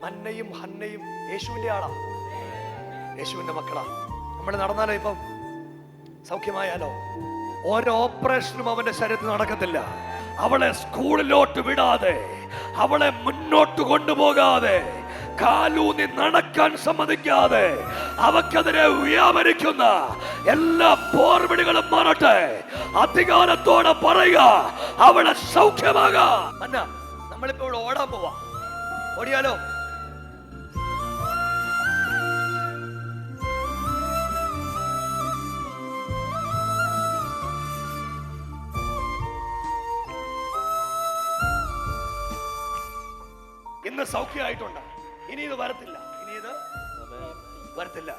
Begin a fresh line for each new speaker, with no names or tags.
അന്നയും ഹന്നയും യേശുവിന്റെ ആളാ, യേശുവിന്റെ മക്കളാ. നമ്മൾ നടന്നാലോ ഇപ്പം സൗഖ്യമായാലോ? ഓരോ ഓപ്പറേഷനും അവന്റെ ശരീരത്തിൽ നടക്കത്തില്ല. അവളെ സ്കൂളിലോട്ട് വിടാതെ, അവളെ മുന്നോട്ട് കൊണ്ടുപോകാതെ, കാലൂന്നി നടക്കാൻ സമ്മതിക്കാതെ അവക്കെതിരെ വ്യാപരിക്കുന്ന എല്ലാ പോർവിളികളും മാറട്ടെ. അധികാരത്തോടെ പറയുക, അവളെ സൗഖ്യമാകാം. അന്ന നമ്മളിപ്പോ ഇവിടെ ഓടാൻ പോവാ. ഓടിയാലോ? ഇന്ന് സൗഖ്യമായിട്ടുണ്ട്. ഇനി ഇത് വരത്തില്ല, ഇനി ഇത് വരത്തില്ല.